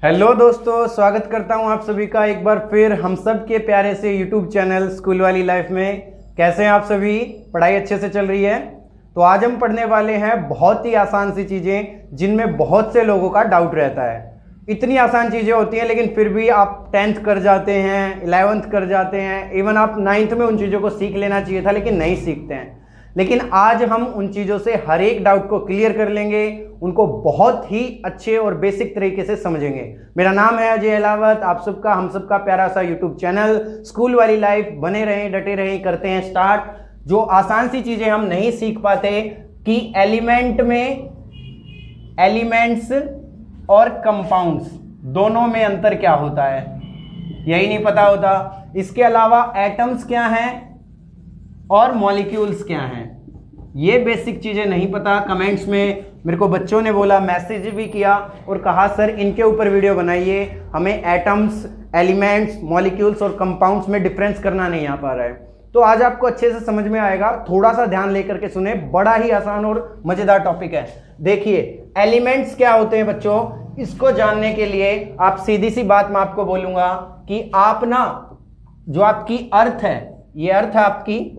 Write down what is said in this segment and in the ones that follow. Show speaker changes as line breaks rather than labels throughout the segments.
Hello दोस्तों, स्वागत करता हूं आप सभी का एक बार फिर हम सब के प्यारे से यूट्यूब चैनल स्कूल वाली लाइफ में। कैसे हैं आप सभी? पढ़ाई अच्छे से चल रही है? तो आज हम पढ़ने वाले हैं बहुत ही आसान सी चीज़ें जिनमें बहुत से लोगों का डाउट रहता है। इतनी आसान चीज़ें होती हैं लेकिन फिर भी आप 10th कर जाते हैं, 11th कर जाते हैं, इवन आप 9th में उन चीज़ों को सीख लेना चाहिए था लेकिन नहीं सीखते हैं। लेकिन आज हम उन चीज़ों से हर एक डाउट को क्लियर कर लेंगे, उनको बहुत ही अच्छे और बेसिक तरीके से समझेंगे। मेरा नाम है अजय अहलावत, आप सबका हम सबका प्यारा सा यूट्यूब चैनल स्कूल वाली लाइफ। बने रहें, डटे रहें, करते हैं स्टार्ट। जो आसान सी चीज़ें हम नहीं सीख पाते कि एलिमेंट में एलिमेंट्स और कंपाउंड्स दोनों में अंतर क्या होता है, यही नहीं पता होता। इसके अलावा एटम्स क्या हैं और मॉलिक्यूल्स क्या हैं, ये बेसिक चीज़ें नहीं पता। कमेंट्स में मेरे को बच्चों ने बोला, मैसेज भी किया और कहा सर इनके ऊपर वीडियो बनाइए, हमें एटम्स, एलिमेंट्स, मॉलिक्यूल्स और कंपाउंड्स में डिफरेंस करना नहीं आ पा रहा है। तो आज आपको अच्छे से समझ में आएगा, थोड़ा सा ध्यान लेकर के सुने, बड़ा ही आसान और मज़ेदार टॉपिक है। देखिए एलिमेंट्स क्या होते हैं बच्चों, इसको जानने के लिए आप सीधी सी बात मैं आपको बोलूँगा कि आप ना, जो आपकी अर्थ है, ये अर्थ है आपकी,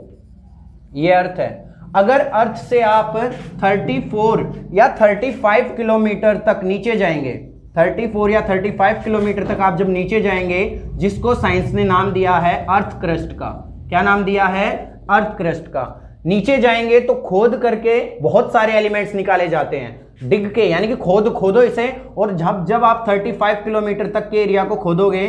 ये अर्थ है। अगर अर्थ से आप 34 या 35 किलोमीटर तक नीचे जाएंगे, 34 या 35 किलोमीटर तक आप जब नीचे जाएंगे, जिसको साइंस ने नाम दिया है अर्थ क्रस्ट का, क्या नाम दिया है? अर्थ क्रस्ट का। नीचे जाएंगे तो खोद करके बहुत सारे एलिमेंट्स निकाले जाते हैं, डिग के, यानी कि खोदो इसे, और जब आप 35 किलोमीटर तक के एरिया को खोदोगे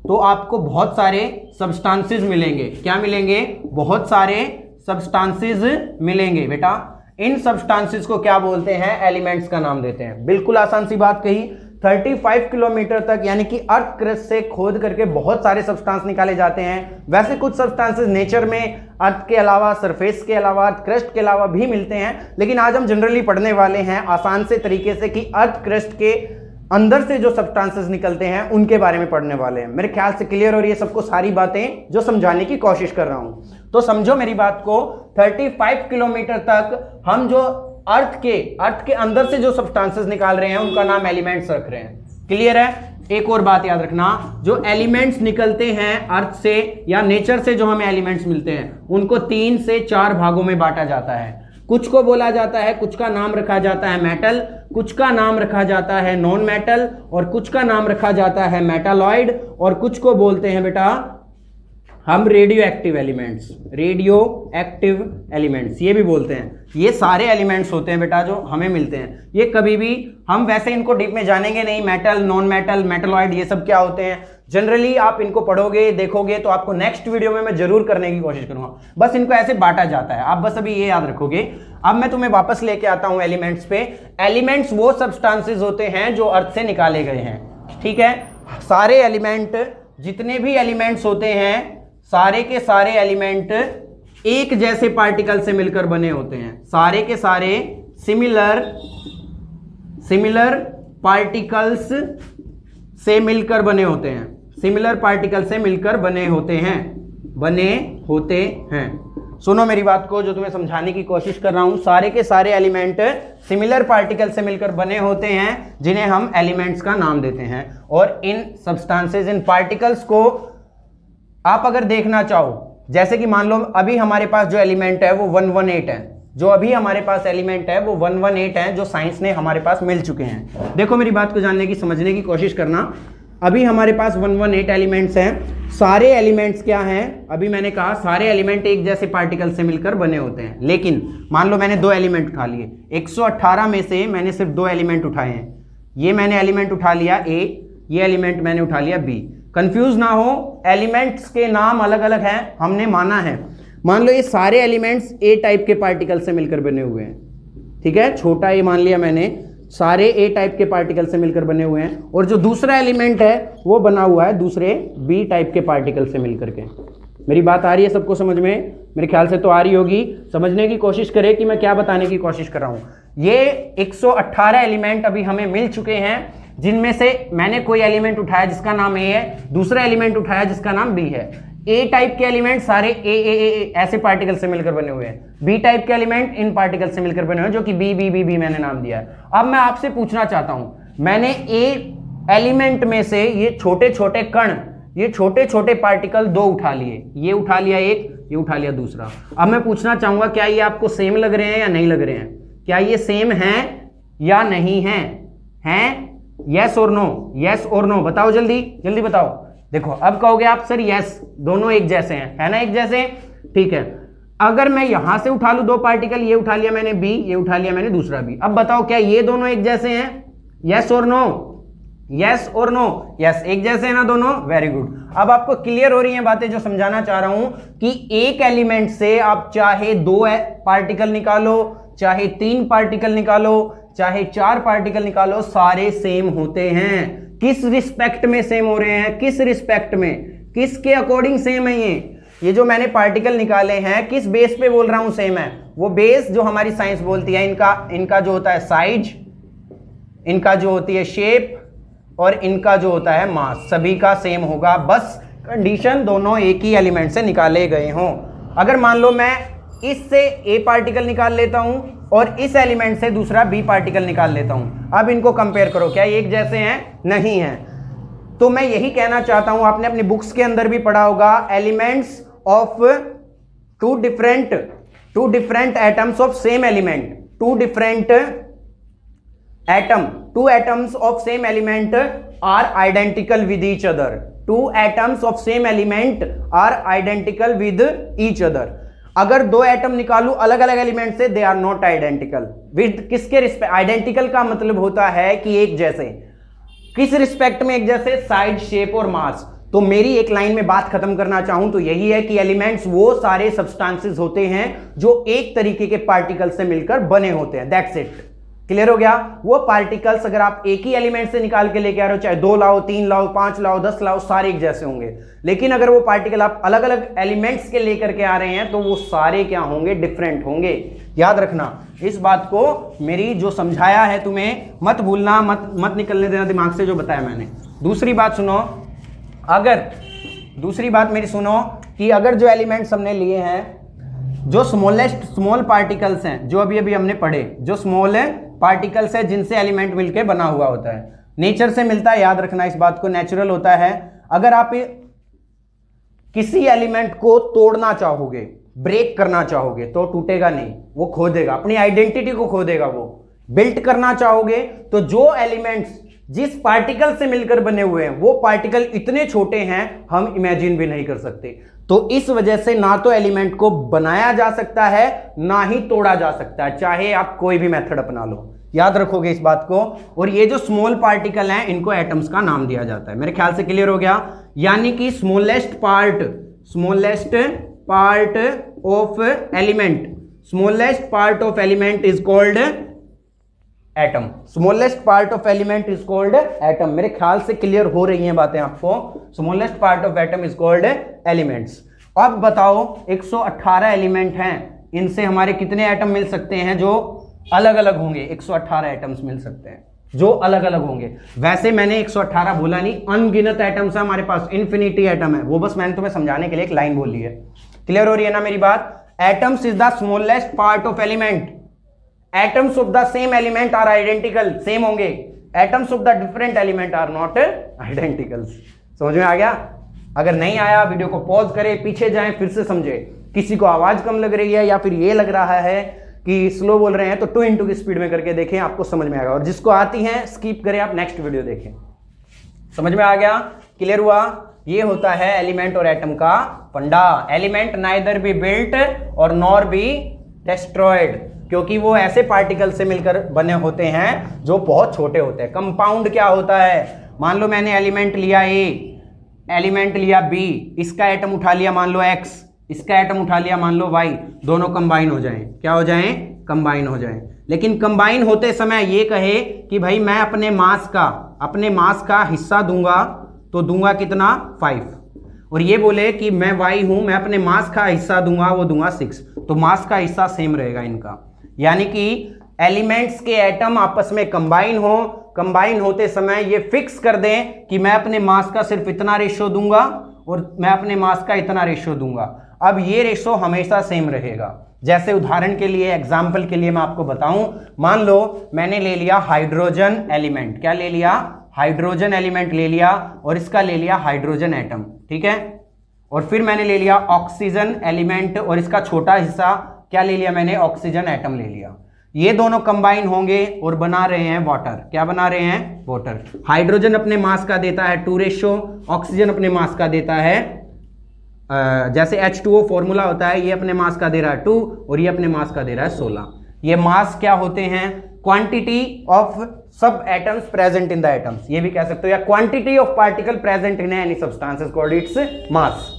तो आपको बहुत सारे सब्सटेंसेस मिलेंगे। क्या मिलेंगे? बहुत सारे सब्सटेंसेस मिलेंगे बेटा। इन सब्सटेंसेस को क्या बोलते हैं? एलिमेंट्स का नाम देते हैं। बिल्कुल आसान सी बात कही। 35 किलोमीटर तक यानी कि अर्थ क्रस्ट से खोद करके बहुत सारे सब्सटेंस निकाले जाते हैं। वैसे कुछ सब्सटेंसेस नेचर में अर्थ के अलावा, सरफेस के अलावा, अर्थ क्रस्ट के अलावा भी मिलते हैं, लेकिन आज हम जनरली पढ़ने वाले हैं आसान से तरीके से कि अर्थ क्रस्ट के अंदर से जो सब्सटेंसेस निकलते हैं उनके बारे में पढ़ने वाले हैं। मेरे ख्याल से क्लियर हो रही है सबको सारी बातें जो समझाने की कोशिश कर रहा हूं। तो समझो मेरी बात को, 35 किलोमीटर तक हम जो अर्थ के अंदर से जो सब्सटेंसेस निकाल रहे हैं उनका नाम एलिमेंट्स रख रहे हैं। क्लियर है? एक और बात याद रखना, जो एलिमेंट्स निकलते हैं अर्थ से या नेचर से, जो हमें एलिमेंट्स मिलते हैं, उनको 3 से 4 भागों में बांटा जाता है। कुछ को बोला जाता है, कुछ का नाम रखा जाता है मेटल, कुछ का नाम रखा जाता है नॉन मेटल, और कुछ का नाम रखा जाता है मेटालॉइड, और कुछ को बोलते हैं बेटा हम radio active elements, radio active elements ये भी बोलते हैं। ये सारे एलिमेंट्स होते हैं बेटा जो हमें मिलते हैं। ये कभी भी हम वैसे इनको डीप में जानेंगे नहीं, मेटल, नॉन मेटल, मेटालॉइड ये सब क्या होते हैं। जनरली आप इनको पढ़ोगे, देखोगे, तो आपको नेक्स्ट वीडियो में मैं जरूर करने की कोशिश करूंगा। बस इनको ऐसे बांटा जाता है, आप बस अभी ये याद रखोगे। अब मैं तुम्हें वापस लेके आता हूं एलिमेंट्स पे। एलिमेंट्स वो सब्सटेंसेस होते हैं जो अर्थ से निकाले गए हैं, ठीक है। सारे एलिमेंट, जितने भी एलिमेंट्स होते हैं, सारे के सारे एलिमेंट एक जैसे पार्टिकल से मिलकर बने होते हैं। सारे के सारे सिमिलर पार्टिकल्स से मिलकर बने होते हैं, सिमिलर पार्टिकल से मिलकर बने होते हैं। सुनो मेरी बात को, जो तुम्हें समझाने की कोशिश कर रहा हूं। सारे के सारे एलिमेंट सिमिलर पार्टिकल से मिलकर बने होते हैं, जिन्हें हम एलिमेंट्स का नाम देते हैं। और इन सब्सटेंसेस, इन पार्टिकल्स को आप अगर देखना चाहो, जैसे कि मान लो अभी हमारे पास जो एलिमेंट है वो 118 है, जो अभी हमारे पास एलिमेंट है वो 118 है, जो साइंस ने हमारे पास मिल चुके हैं। देखो मेरी बात को जानने की, समझने की कोशिश करना। अभी हमारे पास 118 एलिमेंट्स हैं। सारे एलिमेंट्स क्या हैं? अभी मैंने कहा सारे एलिमेंट एक जैसे पार्टिकल से मिलकर बने होते हैं, लेकिन मान लो मैंने 2 एलिमेंट उठा लिए। 118 में से मैंने सिर्फ 2 एलिमेंट उठाए हैं। ये मैंने एलिमेंट उठा लिया A, ये एलिमेंट मैंने उठा लिया B। कंफ्यूज ना हो, एलिमेंट्स के नाम अलग अलग हैं, हमने माना है। मान लो ये सारे एलिमेंट्स A टाइप के पार्टिकल से मिलकर बने हुए हैं, ठीक है। छोटा ए मान लिया मैंने, सारे A टाइप के पार्टिकल से मिलकर बने हुए हैं। और जो दूसरा एलिमेंट है वो बना हुआ है दूसरे B टाइप के पार्टिकल से मिलकर के। मेरी बात आ रही है सबको समझ में? मेरे ख्याल से तो आ रही होगी। समझने की कोशिश करें कि मैं क्या बताने की कोशिश कर रहा हूँ। ये 118 एलिमेंट अभी हमें मिल चुके हैं, जिनमें से मैंने कोई एलिमेंट उठाया जिसका नाम A है, दूसरा एलिमेंट उठाया जिसका नाम B है। ए टाइप के एलिमेंट सारे ए ऐसे पार्टिकल से मिलकर बने हुए हैं, बी टाइप के एलिमेंट इन पार्टिकल से मिलकर बने हुए हैं, जो कि बी बी बी बी मैंने नाम दिया है। अब मैं आपसे पूछना चाहता हूं, मैंने ए एलिमेंट में से ये छोटे छोटे कण, ये छोटे छोटे पार्टिकल दो उठा लिए, ये उठा लिया एक, ये उठा लिया दूसरा। अब मैं पूछना चाहूंगा क्या ये आपको सेम लग रहे हैं या नहीं लग रहे हैं? क्या ये सेम हैं या नहीं हैं? हैं? यस और नो, यस और नो, बताओ जल्दी जल्दी बताओ। देखो अब कहोगे आप सर यस दोनों एक जैसे हैं, है ना एक जैसे, ठीक है। अगर मैं यहां से उठा लूं दो पार्टिकल, ये उठा लिया मैंने बी, ये उठा लिया मैंने दूसरा बी, अब बताओ क्या ये दोनों एक जैसे हैं? यस और नो, यस और नो, यस एक जैसे हैं ना दोनों, वेरी गुड। अब आपको क्लियर हो रही हैं बातें जो समझाना चाह रहा हूं कि एक एलिमेंट से आप चाहे दो पार्टिकल निकालो, चाहे तीन पार्टिकल निकालो, चाहे चार पार्टिकल निकालो, सारे सेम होते हैं। किस रिस्पेक्ट में सेम हो रहे हैं? किस रिस्पेक्ट में, किसके अकॉर्डिंग सेम है? ये जो मैंने पार्टिकल निकाले हैं किस बेस पे बोल रहा हूं सेम है? वो बेस जो हमारी साइंस बोलती है, इनका जो होता है साइज, इनका जो होती है शेप, और इनका जो होता है मास, सभी का सेम होगा। बस कंडीशन दोनों एक ही एलिमेंट से निकाले गए हों। अगर मान लो मैं इससे ए पार्टिकल निकाल लेता हूं और इस एलिमेंट से दूसरा बी पार्टिकल निकाल लेता हूं, अब इनको कंपेयर करो, क्या ये एक जैसे हैं? नहीं है। तो मैं यही कहना चाहता हूं, आपने अपनी बुक्स के अंदर भी पढ़ा होगा, elements of two different atoms of same element, two atoms of same element are identical with each other. Two atoms of same element are identical with each other. अगर दो एटम निकालूं अलग अलग एलिमेंट से, they are not identical. With किसके respect? Identical का मतलब होता है कि एक जैसे। किस रिस्पेक्ट में एक जैसे? साइज, शेप और मास। तो मेरी एक लाइन में बात खत्म करना चाहूं तो यही है कि एलिमेंट्स वो सारे सब्सटेंसेस होते हैं जो एक तरीके के पार्टिकल से मिलकर बने होते हैं। That's it. क्लियर हो गया? वो पार्टिकल्स अगर आप एक ही एलिमेंट से निकाल के लेके आ रहे हो, चाहे 2 लाओ, 3 लाओ, 5 लाओ, 10 लाओ, सारे एक जैसे होंगे। लेकिन अगर वो पार्टिकल आप अलग अलग एलिमेंट्स के लेकर के आ रहे हैं तो वो सारे क्या होंगे? डिफरेंट होंगे। याद रखना इस बात को, मेरी जो समझाया है तुम्हें मत भूलना, मत निकलने देना दिमाग से जो बताया मैंने। दूसरी बात सुनो, दूसरी बात मेरी सुनो कि अगर जो एलिमेंट्स हमने लिए हैं, जो स्मॉल पार्टिकल्स हैं, जो अभी हमने पढ़े, जो स्मॉल पार्टिकल्स है जिनसे एलिमेंट मिलके बना हुआ होता है, नेचर से मिलता है, याद रखना इस बात को, नेचुरल होता है। अगर आप किसी एलिमेंट को तोड़ना चाहोगे, ब्रेक करना चाहोगे, तो टूटेगा नहीं, वो खो देगा, अपनी आइडेंटिटी को खो देगा। वो बिल्ट करना चाहोगे तो जो एलिमेंट्स जिस पार्टिकल से मिलकर बने हुए हैं वो पार्टिकल इतने छोटे हैं हम इमेजिन भी नहीं कर सकते। तो इस वजह से ना तो एलिमेंट को बनाया जा सकता है ना ही तोड़ा जा सकता है, चाहे आप कोई भी मेथड अपना लो। याद रखोगे इस बात को। और ये जो स्मॉल पार्टिकल हैं इनको एटम्स का नाम दिया जाता है। मेरे ख्याल से क्लियर हो गया। यानी कि smallest part of element is called atom. Smallest part of element is called atom. मेरे ख्याल से क्लियर हो रही हैं बातें आपको। Smallest part of atom is called elements. अब बताओ 118 एलिमेंट हैं, इनसे हमारे कितने एटम मिल सकते हैं जो अलग अलग होंगे? 118 एटम्स मिल सकते हैं जो अलग अलग होंगे। वैसे मैंने 118 बोला नहीं, अनगिनत एटम्स है हमारे पास, इन्फिनिटी एटम है, वो बस मैंने तुम्हें समझाने के लिए एक लाइन बोली है। क्लियर हो रही है ना मेरी बात? Atoms is the smallest part of element. Atoms of the same element are identical, same होंगे। Atoms of the different element are not identical. समझ में आ गया? अगर नहीं आया वीडियो को पॉज करें, पीछे जाएं, फिर से समझे। किसी को आवाज कम लग रही है या फिर ये लग रहा है कि स्लो बोल रहे हैं तो 2x की स्पीड में करके देखें, आपको समझ में आएगा। और जिसको आती है स्किप करें, आप नेक्स्ट वीडियो देखें। समझ में आ गया? क्लियर हुआ? ये होता है एलिमेंट और एटम का फंडा। एलिमेंट नाइदर बी बिल्ट और नॉर बी डिस्ट्रॉयड, क्योंकि वो ऐसे पार्टिकल से मिलकर बने होते हैं जो बहुत छोटे होते हैं। कंपाउंड क्या होता है? मान लो मैंने एलिमेंट लिया ए, एलिमेंट लिया बी, इसका एटम उठा लिया मान लो एक्स, इसका एटम उठा लिया मान लो वाई, दोनों कंबाइन हो जाएं। क्या हो जाएं? कंबाइन हो जाएं। लेकिन कंबाइन होते समय ये कहे कि भाई मैं अपने मास का हिस्सा दूंगा, तो दूंगा कितना? 5। और ये बोले कि मैं वाई हूं, मैं अपने मास का हिस्सा दूंगा, वो दूंगा 6, तो मास का हिस्सा सेम रहेगा इनका। यानी कि एलिमेंट्स के एटम आपस में कंबाइन हो, कंबाइन होते समय ये फिक्स कर दें कि मैं अपने मास का सिर्फ इतना रेशो दूंगा और मैं अपने मास का इतना रेशो दूंगा। अब ये रेशो हमेशा सेम रहेगा। जैसे उदाहरण के लिए, एग्जाम्पल के लिए मैं आपको बताऊं, मान लो मैंने ले लिया हाइड्रोजन एलिमेंट। क्या ले लिया? हाइड्रोजन एलिमेंट ले लिया और इसका ले लिया हाइड्रोजन एटम, ठीक है। और फिर मैंने ले लिया ऑक्सीजन एलिमेंट और इसका छोटा हिस्सा क्या ले लिया मैंने, ऑक्सीजन एटम ले लिया। ये दोनों कंबाइन होंगे और बना रहे हैं वाटर। क्या बना रहे हैं, वाटर। हाइड्रोजन अपने मास का देता है 2 रेशो, ऑक्सीजन अपने मास का देता है जैसे H2O फॉर्मूला होता है, ये अपने मास का दे रहा है 2 और ये अपने मास का दे रहा है 16। ये मास क्या होते हैं, क्वांटिटी ऑफ सब atoms present in the atoms, ये भी कह सकते हो, या quantity of particle present in any substance is called its mass.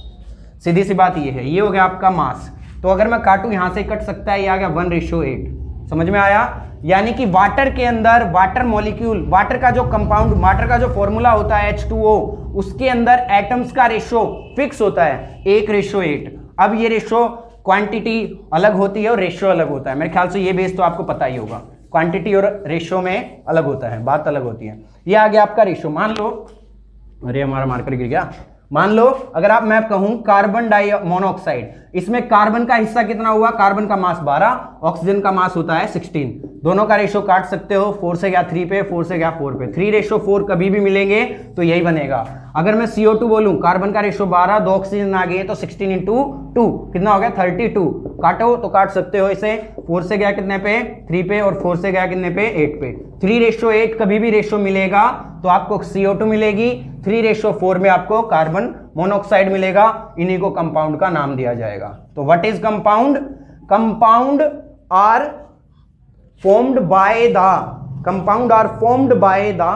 सीधी सी बात ये है, ये हो गया आपका मास। तो अगर मैं काटूं यहां से कट सकता है, ये आ गया 1:8। समझ में आया। यानी कि वाटर के अंदर वाटर मॉलिक्यूल, वाटर का जो कंपाउंड, वाटर का जो फॉर्मूला होता है H2O, उसके अंदर एटम्स का रेशो फिक्स होता है 1:8। अब ये रेशो क्वांटिटी अलग होती है और रेशो अलग होता है। मेरे ख्याल से ये बेस तो आपको पता ही होगा, क्वांटिटी और रेशो में अलग होता है, बात अलग होती है। ये आ गया आपका रेशो। मान लो, अरे हमारा मार्कर गिर गया। मान लो अगर आप मैं कहूं कार्बन डाई मोनोऑक्साइड, इसमें कार्बन का हिस्सा कितना हुआ, कार्बन का मास 12, ऑक्सीजन का मास होता है 16। दोनों का रेशो काट सकते हो, 4 से गया 3 पे, 4 से गया 4 पे, 3:4 कभी भी मिलेंगे तो यही बनेगा। अगर मैं CO2 बोलूं, कार्बन का रेशो 12, 2 ऑक्सीजन आ गए तो 16 × 2 कितना हो गया 32। काटो तो काट सकते हो इसे, 4 से गया कितने पे 3 पे और 4 से गया कितने पे 8 पे। 3:8 कभी भी रेशो मिलेगा तो आपको CO2 मिलेगी, 3:4 में आपको कार्बन मोनोऑक्साइड मिलेगा। इन्हीं को कंपाउंड का नाम दिया जाएगा। तो what is compound, compound are formed by the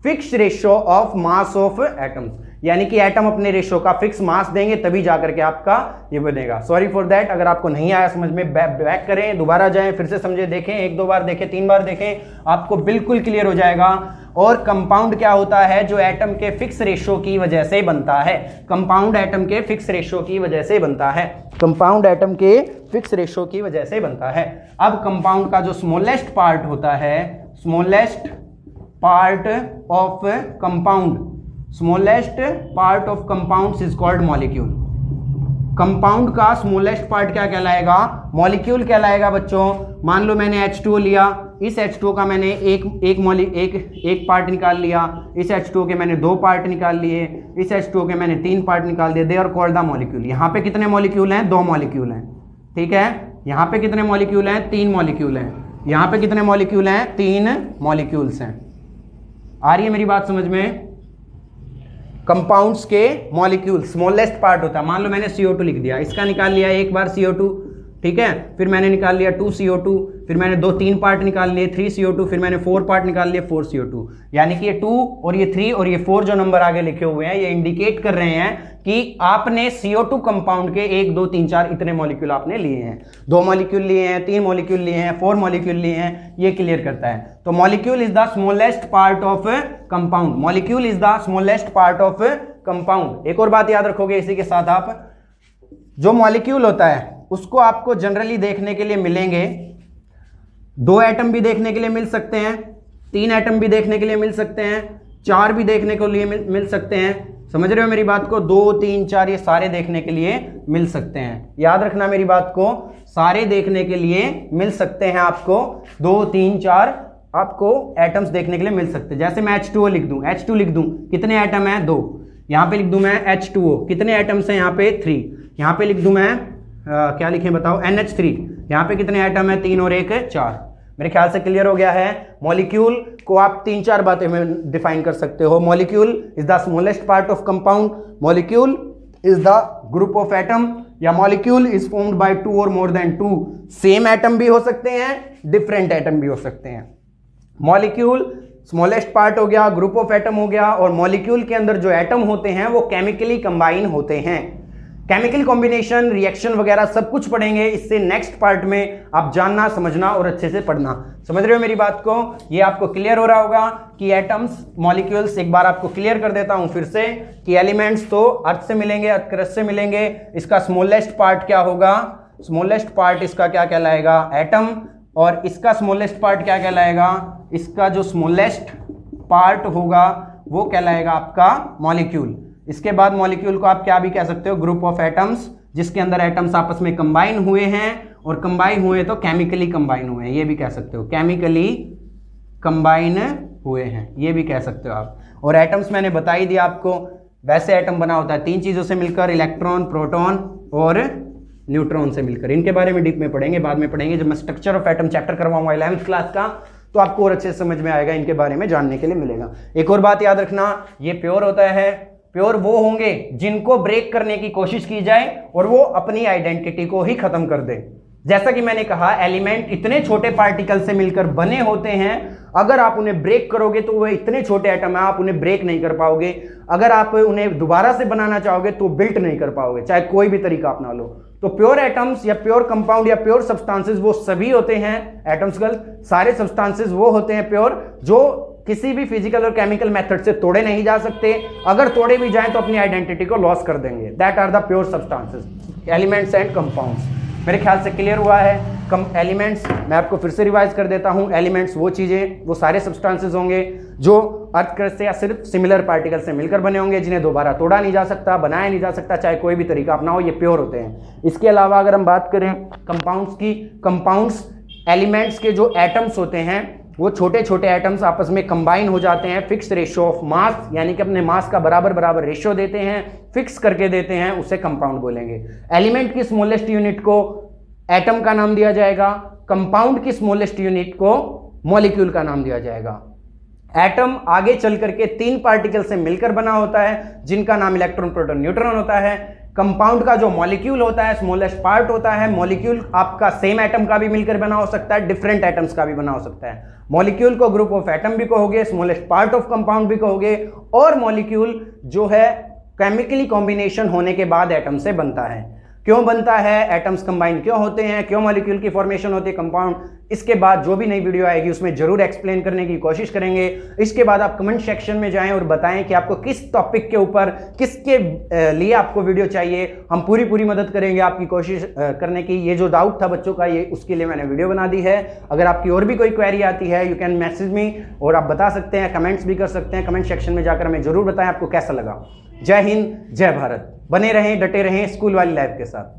fixed ratio of mass of atoms, यानी कि एटम अपने रेशो का फिक्स मास देंगे तभी जाकर के आपका ये बनेगा। सॉरी फॉर दैट, अगर आपको नहीं आया समझ में, बैक करें, दोबारा जाएं, फिर से समझे, देखें, 1-2 बार देखें, 3 बार देखें, आपको बिल्कुल क्लियर हो जाएगा। और कंपाउंड क्या होता है, जो एटम के फिक्स रेशो की वजह से बनता है। कंपाउंड एटम के फिक्स रेशो की वजह से बनता है। कंपाउंड एटम के फिक्स रेशो की वजह से बनता है। अब कंपाउंड का जो स्मॉलेस्ट पार्ट होता है, smallest part of compound, smallest part of compounds is called molecule. Compound का स्मॉलेस्ट पार्ट क्या कहलाएगा, मॉलिक्यूल कहलाएगा बच्चों। मान लो मैंने H2O लिया, इस H2O का मैंने एक पार्ट निकाल लिया, इस H2O के मैंने 2 पार्ट निकाल लिए, इस H2O के मैंने 3 पार्ट निकाल दिए। They are called the molecule. यहाँ पे कितने मॉलिक्यूल हैं, 2 मॉलिक्यूल हैं, ठीक है। यहाँ पे कितने मॉलिक्यूल हैं, 3 मॉलिक्यूल हैं। यहाँ पे कितने मॉलिक्यूल हैं, 3 मॉलिक्यूल्स हैं। आ रही है मेरी बात समझ में। कंपाउंड्स के मॉलिक्यूल स्मॉलेस्ट पार्ट होता है। मान लो मैंने CO2 लिख दिया, इसका निकाल लिया एक बार CO2, ठीक है। फिर मैंने निकाल लिया 2 CO2, फिर मैंने 3 पार्ट निकाल लिए 3 CO2, फिर मैंने 4 पार्ट निकाल लिए 4 CO2। यानी कि ये 2 और ये 3 और ये 4 जो नंबर आगे लिखे हुए हैं, ये इंडिकेट कर रहे हैं कि आपने CO2 कंपाउंड के 1 2 3 4 इतने मॉलिक्यूल आपने लिए हैं। 2 मॉलिक्यूल लिए हैं, 3 मॉलिक्यूल लिए हैं, 4 मॉलिक्यूल लिए हैं, ये क्लियर करता है। तो molecule is the smallest part of compound. Molecule is the smallest part of compound. एक और बात याद रखोगे इसी के साथ, आप जो मॉलिक्यूल होता है उसको आपको जनरली देखने के लिए मिलेंगे, 2 एटम भी देखने के लिए मिल सकते हैं, 3 एटम भी देखने के लिए मिल सकते हैं, 4 भी देखने के लिए मिल सकते हैं। समझ रहे हो मेरी बात को, 2 3 4 ये सारे देखने के लिए मिल सकते हैं। याद रखना मेरी बात को, सारे देखने के लिए मिल सकते हैं। आपको 2 3 4 आपको एटम्स देखने के लिए मिल सकते हैं। जैसे मैं H2O लिख दूं, H2 लिख दूं, कितने एटम हैं, 2। यहाँ पे लिख दूं मैं H2O, कितने एटम्स हैं यहाँ पे, 3। यहाँ पे लिख दूं मैं क्या लिखें बताओ, NH3, यहाँ पे कितने एटम है, 3 और 1 4। मेरे ख्याल से क्लियर हो गया है। मॉलिक्यूल को आप 3-4 बातें में डिफाइन कर सकते हो। Molecule is the smallest part of compound, molecule is the group of atom, या मॉलिक्यूल इज फॉर्म्ड बाय 2 और मोर देन 2। सेम एटम भी हो सकते हैं, डिफरेंट एटम भी हो सकते हैं। मॉलिक्यूल स्मॉलेस्ट पार्ट हो गया, ग्रुप ऑफ एटम हो गया, और मॉलिक्यूल के अंदर जो एटम होते हैं वो केमिकली कंबाइन होते हैं। केमिकल कॉम्बिनेशन, रिएक्शन वगैरह सब कुछ पढ़ेंगे। इससे नेक्स्ट पार्ट में आप जानना, समझना और अच्छे से पढ़ना। समझ रहे हो मेरी बात को, ये आपको क्लियर हो रहा होगा कि एटम्स, मॉलिक्यूल्स। एक बार आपको क्लियर कर देता हूं फिर से कि एलिमेंट्स तो अर्थ से मिलेंगे, अर्थ क्रस्ट से मिलेंगे। इसका स्मॉलेस्ट पार्ट क्या होगा, स्मॉलेस्ट पार्ट इसका क्या कहलाएगा, एटम। और इसका स्मॉलेस्ट पार्ट क्या कहलाएगा, इसका जो स्मॉलेस्ट पार्ट होगा वो कहलाएगा आपका मॉलिक्यूल। इसके बाद मॉलिक्यूल को आप क्या भी कह सकते हो, ग्रुप ऑफ एटम्स, जिसके अंदर एटम्स आपस में कंबाइन हुए हैं, और कंबाइन हुए तो केमिकली कंबाइन हुए हैं, ये भी कह सकते हो, केमिकली कंबाइन हुए हैं, ये भी कह सकते हो आप। और एटम्स मैंने बता ही दिया आपको, वैसे एटम बना होता है 3 चीजों से मिलकर, इलेक्ट्रॉन, प्रोटॉन और न्यूट्रॉन से मिलकर। इनके बारे में डीप में पढ़ेंगे, बाद में पढ़ेंगे जब मैं स्ट्रक्चर ऑफ एटम चैप्टर करवाऊंगा 11th क्लास का, तो आपको और अच्छे से समझ में आएगा, इनके बारे में जानने के लिए मिलेगा। एक और बात याद रखना, ये प्योर होता है, प्योर वो होंगे जिनको ब्रेक करने की कोशिश की जाए और वो अपनी आइडेंटिटी को ही खत्म कर दे। जैसा कि मैंने कहा, एलिमेंट इतने छोटे पार्टिकल से मिलकर बने होते हैं, अगर आप उन्हें ब्रेक करोगे तो वह इतने छोटे एटम है, आप उन्हें ब्रेक नहीं कर पाओगे। अगर आप उन्हें दोबारा से बनाना चाहोगे तो बिल्ट नहीं कर पाओगे, चाहे कोई भी तरीका अपना लो। तो प्योर एटम्स या प्योर कंपाउंड या प्योर सब्सटेंसेस वो सभी होते हैं, एटम्स गलत, सारे सब्सटेंसेस वो होते हैं प्योर जो किसी भी फिजिकल और केमिकल मेथड से तोड़े नहीं जा सकते, अगर तोड़े भी जाएं तो अपनी आइडेंटिटी को लॉस कर देंगे। That are the pure substances, elements and compounds. मेरे ख्याल से क्लियर हुआ है। एलिमेंट्स मैं आपको फिर से रिवाइज कर देता हूं। एलिमेंट्स वो चीजें, वो सारे सब्सटेंसेस होंगे जो अर्थ क्रस्ट से या सिर्फ सिमिलर पार्टिकल से मिलकर बने होंगे, जिन्हें दोबारा तोड़ा नहीं जा सकता, बनाया नहीं जा सकता, चाहे कोई भी तरीका अपनाओ, ये प्योर होते हैं। इसके अलावा अगर हम बात करें कंपाउंड्स की, कंपाउंड्स एलिमेंट्स के जो एटम्स होते हैं वो छोटे छोटे एटम्स आपस में कंबाइन हो जाते हैं, फिक्स रेशियो ऑफ मास, यानी कि अपने मास का बराबर बराबर रेशियो देते हैं, फिक्स करके देते हैं, उसे कंपाउंड बोलेंगे। एलिमेंट की स्मॉलेस्ट यूनिट को एटम का नाम दिया जाएगा, कंपाउंड की स्मॉलेस्ट यूनिट को मॉलिक्यूल का नाम दिया जाएगा। एटम आगे चल करके 3 पार्टिकल से मिलकर बना होता है, जिनका नाम इलेक्ट्रॉन, प्रोटॉन, न्यूट्रॉन होता है। कंपाउंड का जो मॉलिक्यूल होता है, स्मॉलेस्ट पार्ट होता है। मॉलिक्यूल आपका सेम एटम का भी मिलकर बना हो सकता है, डिफरेंट एटम्स का भी बना हो सकता है। मॉलिक्यूल को ग्रुप ऑफ एटम भी कहोगे, स्मॉलेस्ट पार्ट ऑफ कंपाउंड भी कहोगे, और मॉलिक्यूल जो है केमिकली कॉम्बिनेशन होने के बाद एटम से बनता है। क्यों बनता है, एटम्स कंबाइन क्यों होते हैं, क्यों मॉलिक्यूल की फॉर्मेशन होती है, कंपाउंड, इसके बाद जो भी नई वीडियो आएगी उसमें जरूर एक्सप्लेन करने की कोशिश करेंगे। इसके बाद आप कमेंट सेक्शन में जाएं और बताएं कि आपको किस टॉपिक के ऊपर, किसके लिए आपको वीडियो चाहिए। हम पूरी मदद करेंगे आपकी कोशिश करने की। ये जो डाउट था बच्चों का, ये उसके लिए मैंने वीडियो बना दी है। अगर आपकी और भी कोई क्वेरी आती है, यू कैन मैसेज मी, और आप बता सकते हैं, कमेंट्स भी कर सकते हैं। कमेंट सेक्शन में जाकर हमें जरूर बताएं आपको कैसा लगा। जय हिंद, जय भारत। बने रहें, डटे रहें स्कूल वाली लाइफ के साथ।